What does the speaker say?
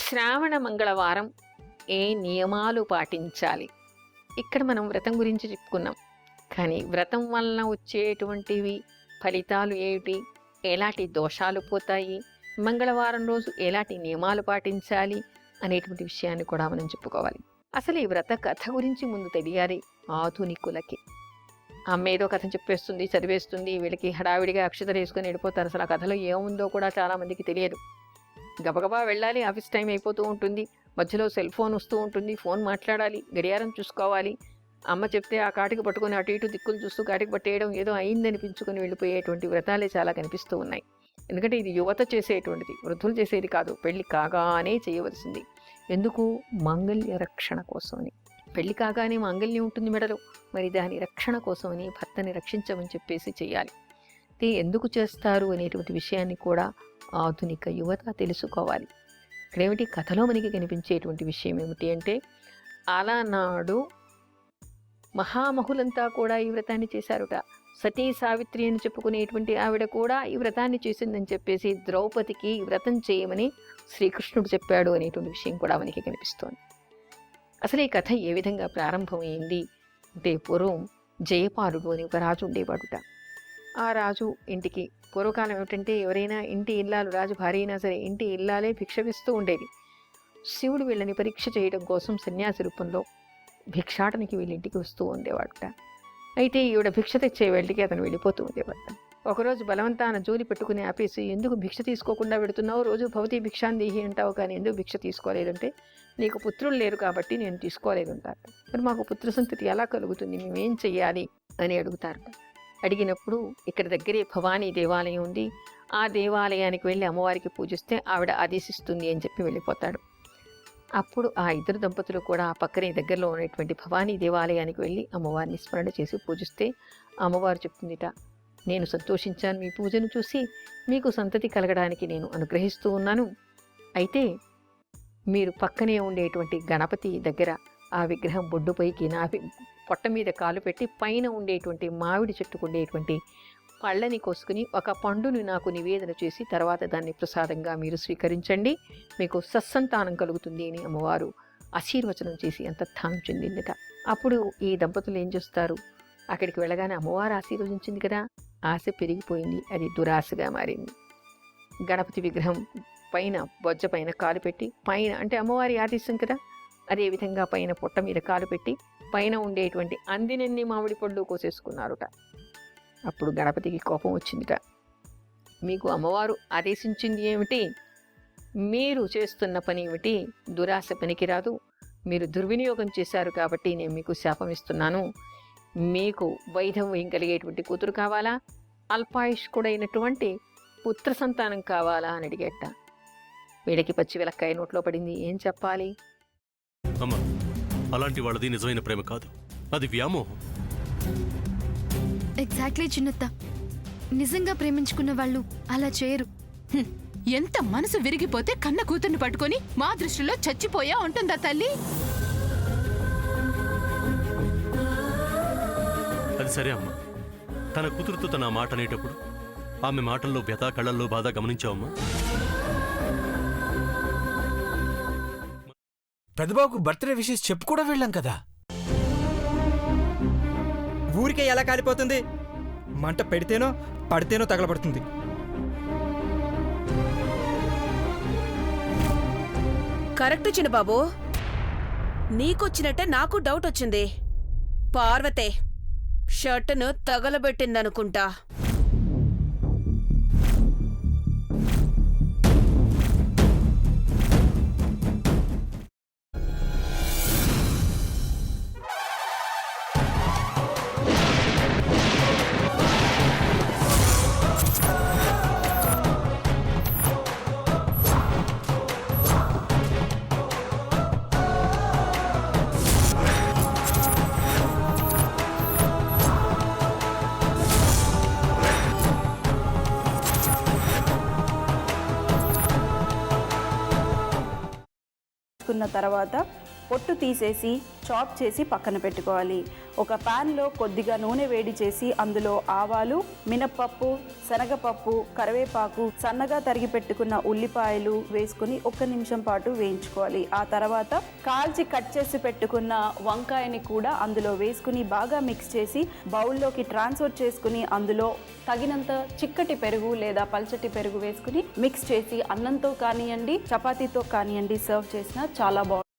శ్రావణ మంగళవారం ఏ నియమాలు పాటించాలి? ఇక్కడ మనం వ్రతం గురించి చెప్పుకున్నాం. కానీ వ్రతం వలన వచ్చేటువంటివి ఫలితాలు ఏమిటి? ఎలాంటి దోషాలు పోతాయి? మంగళవారం రోజు ఎలాంటి నియమాలు పాటించాలి? అనేటువంటి విషయాన్ని కూడా మనం చెప్పుకోవాలి. అసలు ఈ వ్రత కథ గురించి ముందు తెలియాలి ఆధునికులకి. అమ్మ ఏదో కథ చెప్పేస్తుంది, చదివేస్తుంది, వీళ్ళకి హడావిడిగా అక్షతలు వేసుకొని వెళ్ళిపోతారు. అసలు ఆ కథలో ఏముందో కూడా చాలామందికి తెలియదు. గబగబా వెళ్ళాలి, ఆఫీస్ టైం అయిపోతూ ఉంటుంది, మధ్యలో సెల్ ఫోన్ వస్తూ ఉంటుంది, ఫోన్ మాట్లాడాలి, గడియారం చూసుకోవాలి. అమ్మ చెప్తే ఆ కాటికి పట్టుకొని అటు ఇటు దిక్కులు చూస్తూ కాటికి పట్టేయడం, ఏదో అయిందనిపించుకొని వెళ్ళిపోయేటువంటి వ్రతాలే చాలా కనిపిస్తూ ఉన్నాయి. ఎందుకంటే ఇది యువత చేసేటువంటిది, వృద్ధులు చేసేది కాదు. పెళ్లి కాగానే చేయవలసింది. ఎందుకు? మాంగళ్య రక్షణ కోసమని. పెళ్లి కాగానే మాంగళ్యం ఉంటుంది మెడలో, మరి దాని రక్షణ కోసమని భర్తని రక్షించమని చెప్పేసి చేయాలి. ఇది ఎందుకు చేస్తారు అనేటువంటి విషయాన్ని కూడా ఆధునిక యువత తెలుసుకోవాలి. ఇక్కడేమిటి కథలో మనకి కనిపించేటువంటి విషయం ఏమిటి అంటే, అలనాడు మహామహులంతా కూడా ఈ వ్రతాన్ని చేశారుట. సతీ సావిత్రి అని చెప్పుకునేటువంటి ఆవిడ కూడా ఈ వ్రతాన్ని చేసిందని చెప్పేసి ద్రౌపదికి వ్రతం చేయమని శ్రీకృష్ణుడు చెప్పాడు అనేటువంటి విషయం కూడా మనకి కనిపిస్తోంది. అసలు ఈ కథ ఏ విధంగా ప్రారంభమైంది అంటే, పూర్వం జయపాలుడు అని ఒక రాజు ఉండేవాడుట. ఆ రాజు ఇంటికి పూర్వకాలం ఏమిటంటే, ఎవరైనా ఇంటి ఇల్లాలు, రాజు భార్య అయినా సరే ఇంటి ఇల్లాలే భిక్షమిస్తూ ఉండేది. శివుడు వీళ్ళని పరీక్ష చేయడం కోసం సన్యాసి రూపంలో భిక్షాటనికి వీళ్ళింటికి వస్తూ ఉండేవాడుట. అయితే ఈవిడ భిక్ష తెచ్చే వెళ్ళికి అతను వెళ్ళిపోతూ ఉండేవాడుట. ఒకరోజు బలవంతాన జోలి పెట్టుకుని ఆపేసి, ఎందుకు భిక్ష తీసుకోకుండా పెడుతున్నావు? రోజు భవతి భిక్షాందేహి అంటావు, కానీ ఎందుకు భిక్ష తీసుకోలేదంటే, నీకు పుత్రులు లేరు కాబట్టి నేను తీసుకోలేదు అంటారు. మరి మాకు పుత్ర సంతతి ఎలా కలుగుతుంది, మేమేం చెయ్యాలి అని అడుగుతారట. అడిగినప్పుడు ఇక్కడ దగ్గరే భవానీ దేవాలయం ఉంది, ఆ దేవాలయానికి వెళ్ళి అమ్మవారికి పూజిస్తే ఆవిడ ఆదేశిస్తుంది అని చెప్పి వెళ్ళిపోతాడు. అప్పుడు ఆ ఇద్దరు దంపతులు కూడా ఆ పక్కనే దగ్గరలో ఉన్నటువంటి భవానీ దేవాలయానికి వెళ్ళి అమ్మవారిని స్మరణ చేసి పూజిస్తే అమ్మవారు చెప్తుందిట, నేను సంతోషించాను మీ పూజను చూసి, మీకు సంతతి కలగడానికి నేను అనుగ్రహిస్తూ ఉన్నాను. అయితే మీరు పక్కనే ఉండేటువంటి గణపతి దగ్గర ఆ విగ్రహం బొడ్డుపైకి నా పొట్ట మీద కాలు పెట్టి పైన ఉండేటువంటి మామిడి చెట్టుకు ఉండేటువంటి పళ్ళని కోసుకుని ఒక పండుని నాకు నివేదన చేసి తర్వాత దాన్ని ప్రసాదంగా మీరు స్వీకరించండి, మీకు సత్సంతానం కలుగుతుంది అని అమ్మవారు ఆశీర్వచనం చేసి అంతర్ధానం చెందిందట. అప్పుడు ఈ దంపతులు ఏం చేస్తారు, అక్కడికి వెళ్ళగానే అమ్మవారు ఆశీర్వదించింది కదా, ఆశ పెరిగిపోయింది, అది దురాశగా మారింది. గణపతి విగ్రహం పైన బొజ్జ పైన కాలు పెట్టి, పైన అంటే అమ్మవారి ఆదేశం కదా, అదేవిధంగా పైన పొట్ట మీద కాలు పెట్టి పైన ఉండేటువంటి అందినన్ని మామిడి పళ్ళు కోసేసుకున్నారుట. అప్పుడు గణపతికి కోపం వచ్చిందిట. మీకు అమ్మవారు ఆదేశించింది ఏమిటి? మీరు చేస్తున్న పని ఏమిటి? దురాశ పనికిరాదు, మీరు దుర్వినియోగం చేశారు కాబట్టి నేను మీకు శాపం ఇస్తున్నాను. మీకు వైధవ్యం కలిగేటువంటి కూతురు కావాలా, అల్పాయుష్కుడైనటువంటి పుత్ర సంతానం కావాలా అని అడిగేట. వీడికి పచ్చి వెలక్కాయ నోట్లో పడింది, ఏం చెప్పాలి? అమ్మా, అలాంటి వాళ్ళది నిజమైన ప్రేమ కాదు, అది వ్యామోహం. ఎగ్జాక్ట్లీ చిన్నత్త, నిజంగా ప్రేమించుకున్న వాళ్ళు అలా చేయరు. ఎంత మనసు విరిగిపోతే కన్న కూతుర్ని పట్టుకొని మా దృష్టిలో చచ్చిపోయా ఉంటుందా తల్లి? అది సరే అమ్మా, తన కూతురుతో తన మాట అనేటప్పుడు ఆమె మాటల్లో వ్యథ, కళ్ళల్లో బాధ గమనించావమ్మా? పెద్దబాబుకు బర్త్డే విషెస్ చెప్పు కూడా వెళ్ళాం కదా. ఊరికే ఎలా కాలిపోతుంది? మంట పెడితేనో పడితేనో తగలబడుతుంది. కరెక్ట్ చిన్నబాబు, నీకొచ్చినట్టే నాకు డౌట్ వచ్చింది. పార్వతే షర్టును తగలబెట్టిందనుకుంటా. తర్వాత పొట్టు తీసేసి చాప్ చేసి పక్కన పెట్టుకోవాలి. ఒక ప్యాన్లో కొద్దిగా నూనె వేడి చేసి అందులో ఆవాలు, మినప్పప్పు, శనగపప్పు, కరివేపాకు, సన్నగా తరిగి పెట్టుకున్న ఉల్లిపాయలు వేసుకుని 1 నిమిషం పాటు వేయించుకోవాలి. ఆ తర్వాత కాల్చి కట్ చేసి పెట్టుకున్న వంకాయని కూడా అందులో వేసుకుని బాగా మిక్స్ చేసి బౌల్లోకి ట్రాన్స్ఫర్ చేసుకుని అందులో తగినంత చిక్కటి పెరుగు లేదా పల్చటి పెరుగు వేసుకుని మిక్స్ చేసి అన్నంతో కానివ్వండి, చపాతీతో కానివ్వండి సర్వ్ చేసినా చాలా బాగుంటుంది.